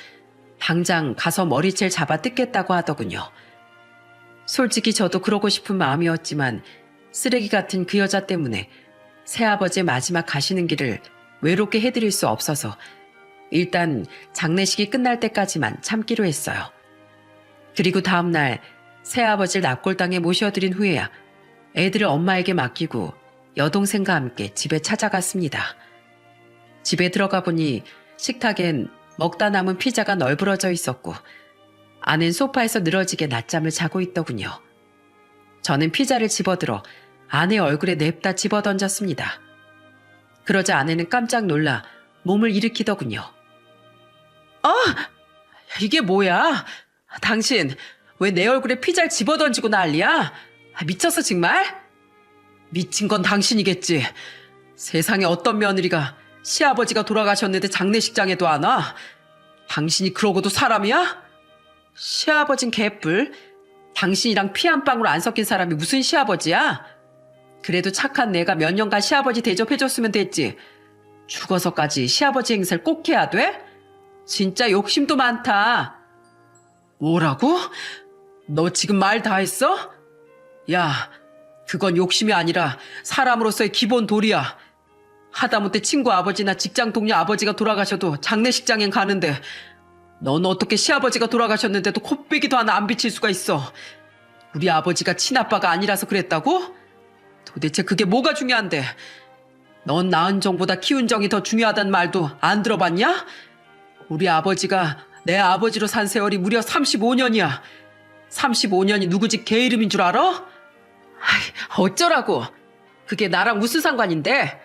당장 가서 머리채를 잡아 뜯겠다고 하더군요. 솔직히 저도 그러고 싶은 마음이었지만 쓰레기 같은 그 여자 때문에 새아버지의 마지막 가시는 길을 외롭게 해드릴 수 없어서 일단 장례식이 끝날 때까지만 참기로 했어요. 그리고 다음날 새아버지를 납골당에 모셔드린 후에야 애들을 엄마에게 맡기고 여동생과 함께 집에 찾아갔습니다. 집에 들어가 보니 식탁엔 먹다 남은 피자가 널브러져 있었고 아내는 소파에서 늘어지게 낮잠을 자고 있더군요. 저는 피자를 집어들어 아내 얼굴에 냅다 집어던졌습니다. 그러자 아내는 깜짝 놀라 몸을 일으키더군요. 이게 뭐야? 당신 왜 내 얼굴에 피자를 집어던지고 난리야? 미쳤어 정말? 미친 건 당신이겠지. 세상에 어떤 며느리가 시아버지가 돌아가셨는데 장례식장에도 안 와? 당신이 그러고도 사람이야? 시아버진 개뿔. 당신이랑 피 한 방울 안 섞인 사람이 무슨 시아버지야? 그래도 착한 내가 몇 년간 시아버지 대접해줬으면 됐지. 죽어서까지 시아버지 행세를 꼭 해야 돼? 진짜 욕심도 많다. 뭐라고? 너 지금 말 다 했어? 야, 그건 욕심이 아니라 사람으로서의 기본 도리야. 하다못해 친구 아버지나 직장 동료 아버지가 돌아가셔도 장례식장엔 가는데 넌 어떻게 시아버지가 돌아가셨는데도 코빼기도 하나 안 비칠 수가 있어. 우리 아버지가 친아빠가 아니라서 그랬다고? 도대체 그게 뭐가 중요한데? 넌 낳은 정보다 키운 정이 더 중요하단 말도 안 들어봤냐? 우리 아버지가 내 아버지로 산 세월이 무려 35년이야. 35년이 누구 집 개 이름인 줄 알아? 어쩌라고? 그게 나랑 무슨 상관인데?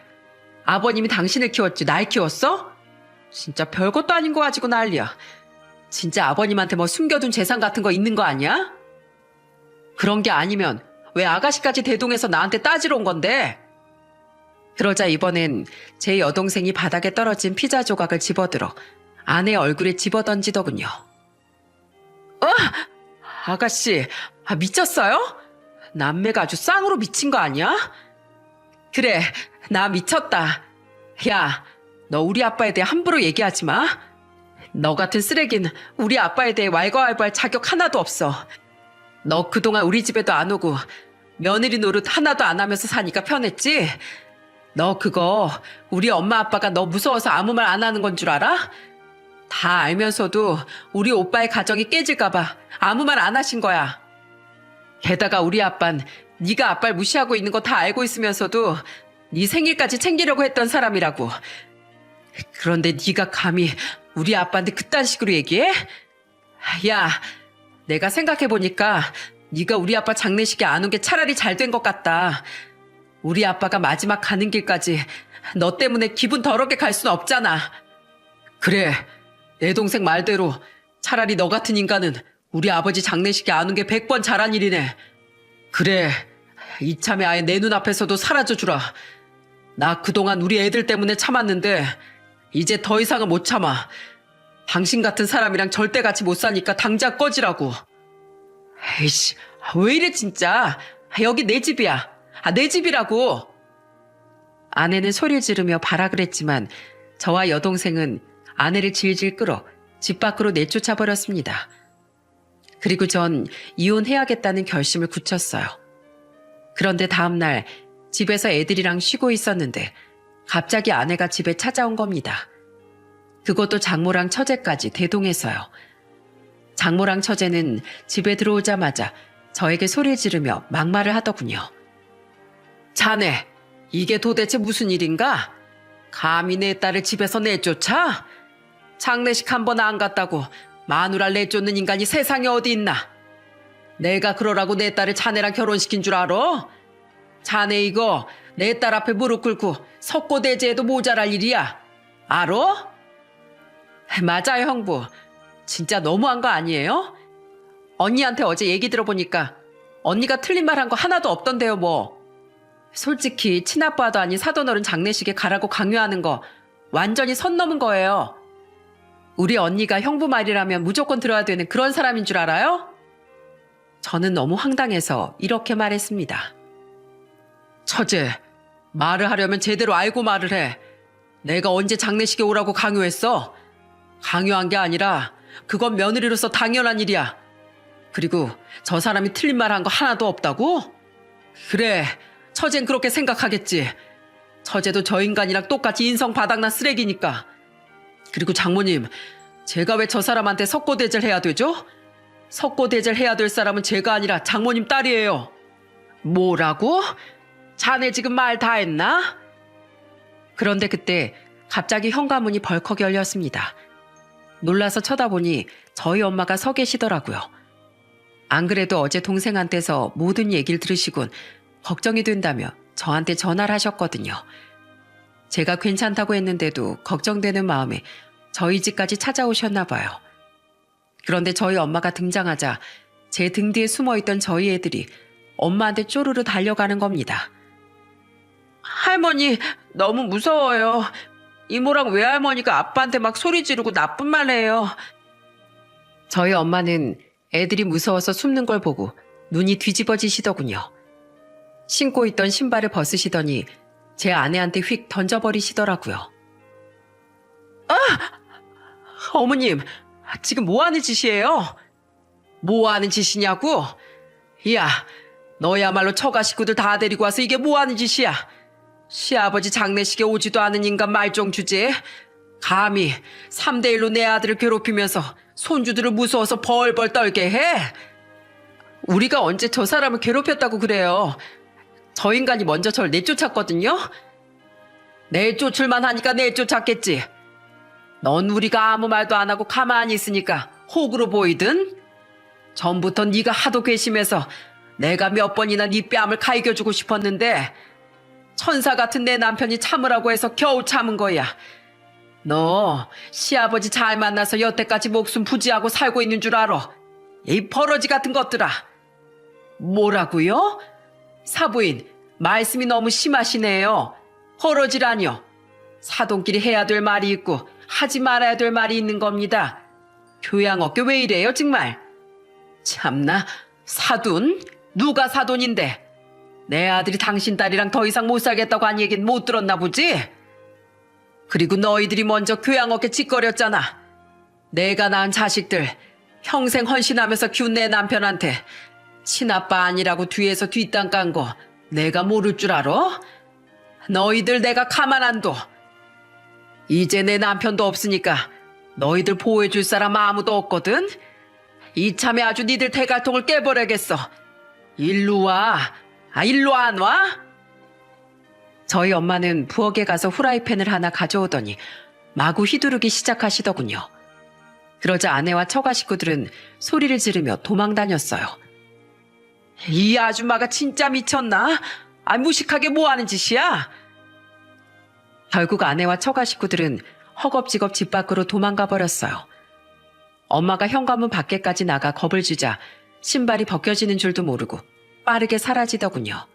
아버님이 당신을 키웠지 날 키웠어? 진짜 별것도 아닌 거 가지고 난리야. 진짜 아버님한테 뭐 숨겨둔 재산 같은 거 있는 거 아니야? 그런 게 아니면 왜 아가씨까지 대동해서 나한테 따지러 온 건데? 그러자 이번엔 제 여동생이 바닥에 떨어진 피자 조각을 집어들어 아내 얼굴에 집어던지더군요. 아가씨, 미쳤어요? 남매가 아주 쌍으로 미친 거 아니야? 그래, 나 미쳤다. 야, 너 우리 아빠에 대해 함부로 얘기하지 마. 너 같은 쓰레기는 우리 아빠에 대해 왈가왈부할 자격 하나도 없어. 너 그동안 우리 집에도 안 오고 며느리 노릇 하나도 안 하면서 사니까 편했지? 너 그거 우리 엄마 아빠가 너 무서워서 아무 말 안 하는 건 줄 알아? 다 알면서도 우리 오빠의 가정이 깨질까 봐 아무 말 안 하신 거야. 게다가 우리 아빤 네가 아빠를 무시하고 있는 거 다 알고 있으면서도 네 생일까지 챙기려고 했던 사람이라고. 그런데 네가 감히 우리 아빠한테 그딴 식으로 얘기해? 야, 내가 생각해보니까 네가 우리 아빠 장례식에 안 온 게 차라리 잘 된 것 같다. 우리 아빠가 마지막 가는 길까지 너 때문에 기분 더럽게 갈 순 없잖아. 그래, 내 동생 말대로 차라리 너 같은 인간은 우리 아버지 장례식에 안 온 게 100번 잘한 일이네. 그래, 이참에 아예 내 눈앞에서도 사라져주라. 나 그동안 우리 애들 때문에 참았는데 이제 더 이상은 못 참아. 당신 같은 사람이랑 절대 같이 못 사니까 당장 꺼지라고. 에이씨, 왜 이래 진짜. 여기 내 집이야. 내 집이라고. 아내는 소리를 지르며 발악을 했지만 저와 여동생은 아내를 질질 끌어 집 밖으로 내쫓아 버렸습니다. 그리고 전 이혼해야겠다는 결심을 굳혔어요. 그런데 다음날 집에서 애들이랑 쉬고 있었는데 갑자기 아내가 집에 찾아온 겁니다. 그것도 장모랑 처제까지 대동해서요. 장모랑 처제는 집에 들어오자마자 저에게 소리를 지르며 막말을 하더군요. 자네, 이게 도대체 무슨 일인가? 감히 내 딸을 집에서 내쫓아? 장례식 한 번 안 갔다고 마누라를 내쫓는 인간이 세상에 어디 있나? 내가 그러라고 내 딸을 자네랑 결혼시킨 줄 알아? 자네 이거 내 딸 앞에 무릎 꿇고 석고대죄해도 모자랄 일이야. 알아? 맞아요, 형부. 진짜 너무한 거 아니에요? 언니한테 어제 얘기 들어보니까 언니가 틀린 말 한 거 하나도 없던데요, 뭐. 솔직히 친아빠도 아닌 사돈어른 장례식에 가라고 강요하는 거 완전히 선 넘은 거예요. 우리 언니가 형부 말이라면 무조건 들어야 되는 그런 사람인 줄 알아요? 저는 너무 황당해서 이렇게 말했습니다. 처제, 말을 하려면 제대로 알고 말을 해. 내가 언제 장례식에 오라고 강요했어? 강요한 게 아니라 그건 며느리로서 당연한 일이야. 그리고 저 사람이 틀린 말 한 거 하나도 없다고? 그래, 처젠 그렇게 생각하겠지. 처제도 저 인간이랑 똑같이 인성 바닥난 쓰레기니까. 그리고 장모님, 제가 왜 저 사람한테 석고대죄를 해야 되죠? 석고대죄를 해야 될 사람은 제가 아니라 장모님 딸이에요. 뭐라고? 자네 지금 말 다 했나? 그런데 그때 갑자기 현관문이 벌컥 열렸습니다. 놀라서 쳐다보니 저희 엄마가 서 계시더라고요. 안 그래도 어제 동생한테서 모든 얘기를 들으시곤 걱정이 된다며 저한테 전화를 하셨거든요. 제가 괜찮다고 했는데도 걱정되는 마음에 저희 집까지 찾아오셨나 봐요. 그런데 저희 엄마가 등장하자 제 등 뒤에 숨어있던 저희 애들이 엄마한테 쪼르르 달려가는 겁니다. 할머니, 너무 무서워요. 이모랑 외할머니가 아빠한테 막 소리 지르고 나쁜 말 해요. 저희 엄마는 애들이 무서워서 숨는 걸 보고 눈이 뒤집어지시더군요. 신고 있던 신발을 벗으시더니 제 아내한테 휙 던져버리시더라고요. 어머님, 지금 뭐 하는 짓이에요? 뭐 하는 짓이냐고? 야, 너야말로 처가 식구들 다 데리고 와서 이게 뭐 하는 짓이야? 시아버지 장례식에 오지도 않은 인간 말종 주제에 감히 3대1로 내 아들을 괴롭히면서 손주들을 무서워서 벌벌 떨게 해? 우리가 언제 저 사람을 괴롭혔다고 그래요? 저 인간이 먼저 절 내쫓았거든요? 내쫓을만 하니까 내쫓았겠지. 넌 우리가 아무 말도 안 하고 가만히 있으니까 호구로 보이든? 전부터 네가 하도 괘씸해서 내가 몇 번이나 네 뺨을 갈겨주고 싶었는데 천사 같은 내 남편이 참으라고 해서 겨우 참은 거야. 너 시아버지 잘 만나서 여태까지 목숨 부지하고 살고 있는 줄 알아. 이 버러지 같은 것들아. 뭐라고요? 사부인, 말씀이 너무 심하시네요. 버러지라뇨. 사돈끼리 해야 될 말이 있고 하지 말아야 될 말이 있는 겁니다. 교양 없게 왜 이래요 정말. 참나, 사돈? 누가 사돈인데? 내 아들이 당신 딸이랑 더 이상 못 살겠다고 한 얘기는 못 들었나 보지? 그리고 너희들이 먼저 교양 없게 짓거렸잖아. 내가 낳은 자식들 평생 헌신하면서 키운 내 남편한테 친아빠 아니라고 뒤에서 뒷담 깐 거 내가 모를 줄 알아? 너희들 내가 가만 안 둬. 이제 내 남편도 없으니까 너희들 보호해줄 사람 아무도 없거든? 이참에 아주 니들 대갈통을 깨버려야겠어. 일로 와. 일로 안 와? 저희 엄마는 부엌에 가서 후라이팬을 하나 가져오더니 마구 휘두르기 시작하시더군요. 그러자 아내와 처가 식구들은 소리를 지르며 도망 다녔어요. 이 아줌마가 진짜 미쳤나? 무식하게 뭐하는 짓이야? 결국 아내와 처가 식구들은 허겁지겁 집 밖으로 도망가 버렸어요. 엄마가 현관문 밖에까지 나가 겁을 주자 신발이 벗겨지는 줄도 모르고 빠르게 사라지더군요.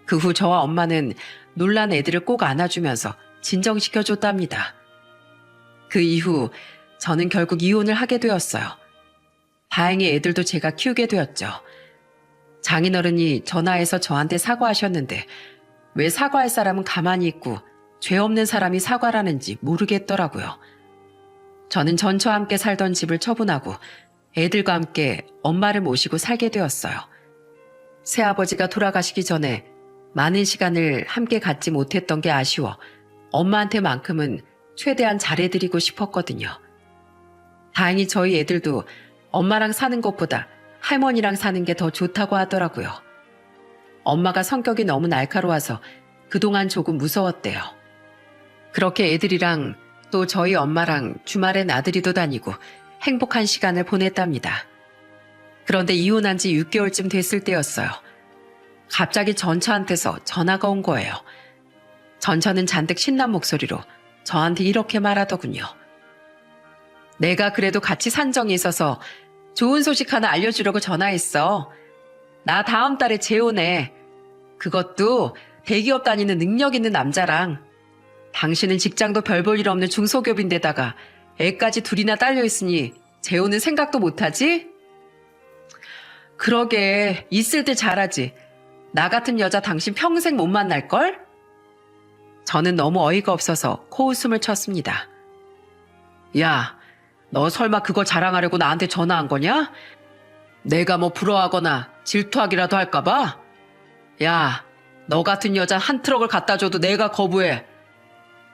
그 후 저와 엄마는 놀란 애들을 꼭 안아주면서 진정시켜줬답니다. 그 이후 저는 결국 이혼을 하게 되었어요. 다행히 애들도 제가 키우게 되었죠. 장인어른이 전화해서 저한테 사과하셨는데 왜 사과할 사람은 가만히 있고 죄 없는 사람이 사과라는지 모르겠더라고요. 저는 전처와 함께 살던 집을 처분하고 애들과 함께 엄마를 모시고 살게 되었어요. 새아버지가 돌아가시기 전에 많은 시간을 함께 갖지 못했던 게 아쉬워 엄마한테만큼은 최대한 잘해드리고 싶었거든요. 다행히 저희 애들도 엄마랑 사는 것보다 할머니랑 사는 게 더 좋다고 하더라고요. 엄마가 성격이 너무 날카로워서 그동안 조금 무서웠대요. 그렇게 애들이랑 또 저희 엄마랑 주말엔 나들이도 다니고 행복한 시간을 보냈답니다. 그런데 이혼한 지 6개월쯤 됐을 때였어요. 갑자기 전처한테서 전화가 온 거예요. 전처는 잔뜩 신난 목소리로 저한테 이렇게 말하더군요. 내가 그래도 같이 산 적이 있어서 좋은 소식 하나 알려주려고 전화했어. 나 다음 달에 재혼해. 그것도 대기업 다니는 능력 있는 남자랑. 당신은 직장도 별 볼 일 없는 중소기업인데다가 애까지 둘이나 딸려있으니 재혼은 생각도 못하지? 그러게 있을 때 잘하지. 나 같은 여자 당신 평생 못 만날걸? 저는 너무 어이가 없어서 코웃음을 쳤습니다. 야, 너 설마 그거 자랑하려고 나한테 전화한 거냐? 내가 뭐 부러워하거나 질투하기라도 할까봐? 야, 너 같은 여자 한 트럭을 갖다 줘도 내가 거부해.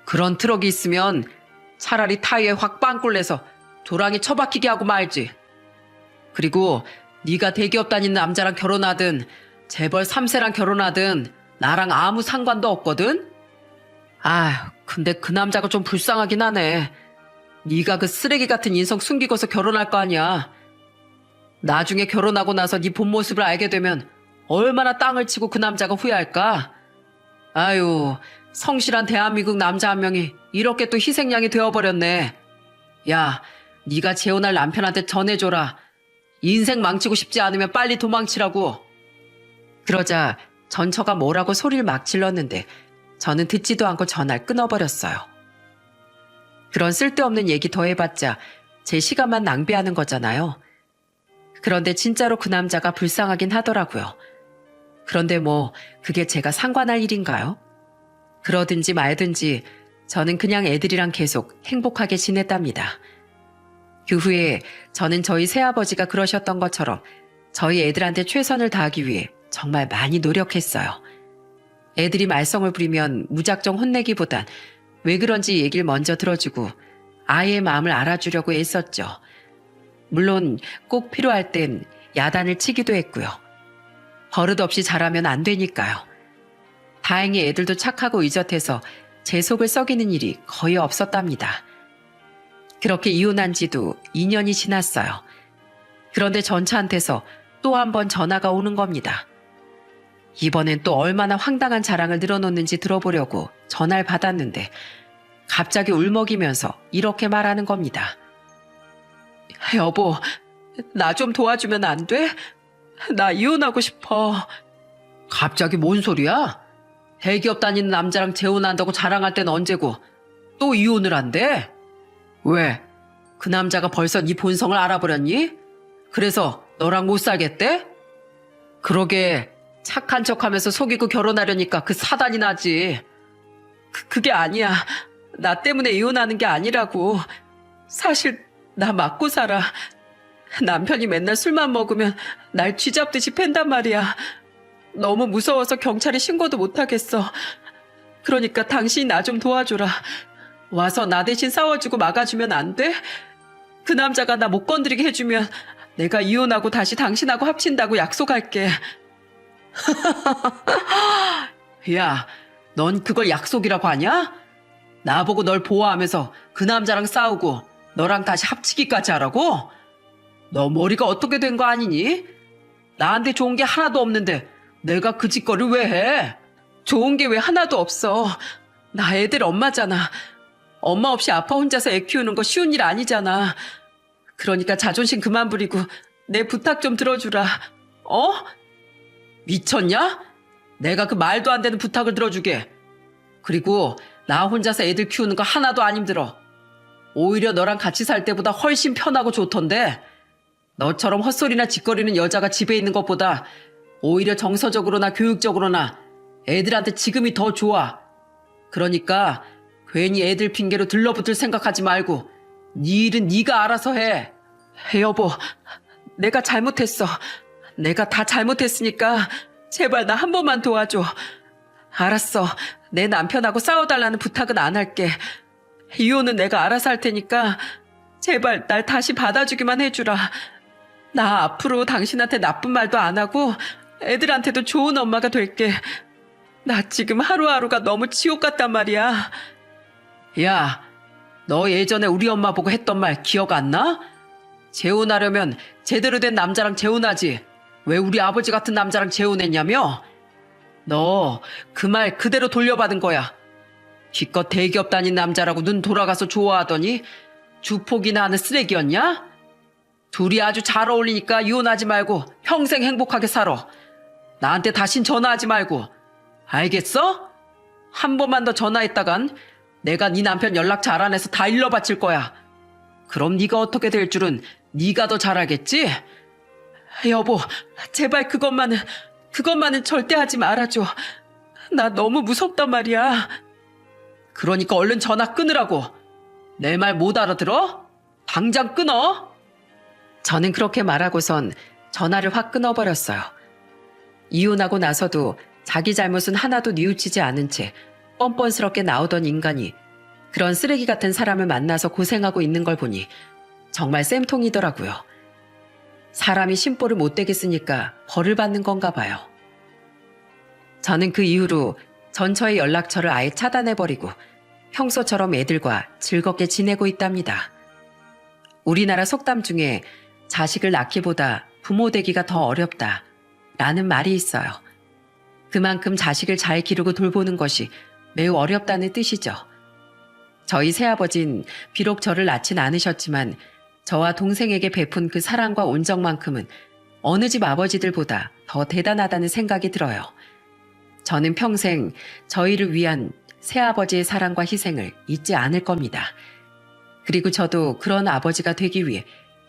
그런 트럭이 있으면 차라리 타이에 확 빵꿀 내서 도랑이 처박히게 하고 말지. 그리고 네가 대기업 다니는 남자랑 결혼하든 재벌 3세랑 결혼하든 나랑 아무 상관도 없거든? 아, 근데 그 남자가 좀 불쌍하긴 하네. 네가 그 쓰레기 같은 인성 숨기고서 결혼할 거 아니야. 나중에 결혼하고 나서 네 본 모습을 알게 되면 얼마나 땅을 치고 그 남자가 후회할까? 아유, 성실한 대한민국 남자 한 명이 이렇게 또 희생양이 되어버렸네. 야, 네가 재혼할 남편한테 전해줘라. 인생 망치고 싶지 않으면 빨리 도망치라고. 그러자 전처가 뭐라고 소리를 막 질렀는데 저는 듣지도 않고 전화를 끊어버렸어요. 그런 쓸데없는 얘기 더 해봤자 제 시간만 낭비하는 거잖아요. 그런데 진짜로 그 남자가 불쌍하긴 하더라고요. 그런데 뭐 그게 제가 상관할 일인가요? 그러든지 말든지 저는 그냥 애들이랑 계속 행복하게 지냈답니다. 그 후에 저는 저희 새아버지가 그러셨던 것처럼 저희 애들한테 최선을 다하기 위해 정말 많이 노력했어요. 애들이 말썽을 부리면 무작정 혼내기보단 왜 그런지 얘기를 먼저 들어주고 아이의 마음을 알아주려고 애썼죠. 물론 꼭 필요할 땐 야단을 치기도 했고요. 버릇없이 잘하면 안 되니까요. 다행히 애들도 착하고 의젓해서 제 속을 썩이는 일이 거의 없었답니다. 그렇게 이혼한 지도 2년이 지났어요. 그런데 전처한테서 또 한 번 전화가 오는 겁니다. 이번엔 또 얼마나 황당한 자랑을 늘어놓는지 들어보려고 전화를 받았는데 갑자기 울먹이면서 이렇게 말하는 겁니다. 여보, 나 좀 도와주면 안 돼? 나 이혼하고 싶어. 갑자기 뭔 소리야? 대기업 다니는 남자랑 재혼한다고 자랑할 땐 언제고 또 이혼을 한대? 왜? 그 남자가 벌써 네 본성을 알아버렸니? 그래서 너랑 못 살겠대? 그러게 착한 척하면서 속이고 결혼하려니까 그 사단이 나지. 그게 아니야. 나 때문에 이혼하는 게 아니라고. 사실 나 맞고 살아. 남편이 맨날 술만 먹으면 날 쥐잡듯이 팬단 말이야. 너무 무서워서 경찰에 신고도 못하겠어. 그러니까 당신이 나 좀 도와줘라. 와서 나 대신 싸워주고 막아주면 안 돼? 그 남자가 나 못 건드리게 해주면 내가 이혼하고 다시 당신하고 합친다고 약속할게. 야, 넌 그걸 약속이라고 하냐? 나보고 널 보호하면서 그 남자랑 싸우고 너랑 다시 합치기까지 하라고? 너 머리가 어떻게 된 거 아니니? 나한테 좋은 게 하나도 없는데 내가 그 짓거리를 왜 해? 좋은 게 왜 하나도 없어. 나 애들 엄마잖아. 엄마 없이 아빠 혼자서 애 키우는 거 쉬운 일 아니잖아. 그러니까 자존심 그만 부리고 내 부탁 좀 들어주라. 어? 미쳤냐? 내가 그 말도 안 되는 부탁을 들어주게. 그리고 나 혼자서 애들 키우는 거 하나도 안 힘들어. 오히려 너랑 같이 살 때보다 훨씬 편하고 좋던데. 너처럼 헛소리나 짓거리는 여자가 집에 있는 것보다 오히려 정서적으로나 교육적으로나 애들한테 지금이 더 좋아. 그러니까 괜히 애들 핑계로 들러붙을 생각하지 말고 네 일은 네가 알아서 해. 여보, 내가 잘못했어. 내가 다 잘못했으니까 제발 나 한 번만 도와줘. 알았어. 내 남편하고 싸워달라는 부탁은 안 할게. 이혼은 내가 알아서 할 테니까 제발 날 다시 받아주기만 해주라. 나 앞으로 당신한테 나쁜 말도 안 하고 애들한테도 좋은 엄마가 될게. 나 지금 하루하루가 너무 지옥 같단 말이야. 야, 너 예전에 우리 엄마 보고 했던 말 기억 안 나? 재혼하려면 제대로 된 남자랑 재혼하지. 왜 우리 아버지 같은 남자랑 재혼했냐며? 너 그 말 그대로 돌려받은 거야. 기껏 대기업 다닌 남자라고 눈 돌아가서 좋아하더니 주폭이나 하는 쓰레기였냐? 둘이 아주 잘 어울리니까 이혼하지 말고 평생 행복하게 살아. 나한테 다신 전화하지 말고. 알겠어? 한 번만 더 전화했다간 내가 네 남편 연락처 알아내서 다 일러바칠 거야. 그럼 네가 어떻게 될 줄은 네가 더 잘 알겠지? 여보, 제발 그것만은 절대 하지 말아줘. 나 너무 무섭단 말이야. 그러니까 얼른 전화 끊으라고. 내 말 못 알아들어? 당장 끊어. 저는 그렇게 말하고선 전화를 확 끊어버렸어요. 이혼하고 나서도 자기 잘못은 하나도 뉘우치지 않은 채 뻔뻔스럽게 나오던 인간이 그런 쓰레기 같은 사람을 만나서 고생하고 있는 걸 보니 정말 쌤통이더라고요. 사람이 심보를 못되게 쓰니까 벌을 받는 건가 봐요. 저는 그 이후로 전처의 연락처를 아예 차단해버리고 평소처럼 애들과 즐겁게 지내고 있답니다. 우리나라 속담 중에 자식을 낳기보다 부모 되기가 더 어렵다 라는 말이 있어요. 그만큼 자식을 잘 기르고 돌보는 것이 매우 어렵다는 뜻이죠. 저희 새아버진 비록 저를 낳진 않으셨지만 저와 동생에게 베푼 그 사랑과 온정만큼은 어느 집 아버지들보다 더 대단하다는 생각이 들어요. 저는 평생 저희를 위한 새아버지의 사랑과 희생을 잊지 않을 겁니다. 그리고 저도 그런 아버지가 되기 위해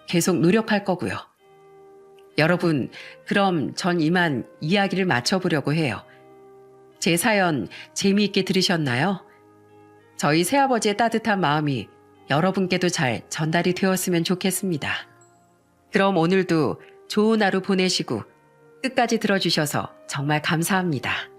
계속 노력할 거고요. 여러분, 그럼 전 이만 이야기를 마쳐보려고 해요. 제 사연 재미있게 들으셨나요? 저희 새아버지의 따뜻한 마음이 여러분께도 잘 전달이 되었으면 좋겠습니다. 그럼 오늘도 좋은 하루 보내시고 끝까지 들어주셔서 정말 감사합니다.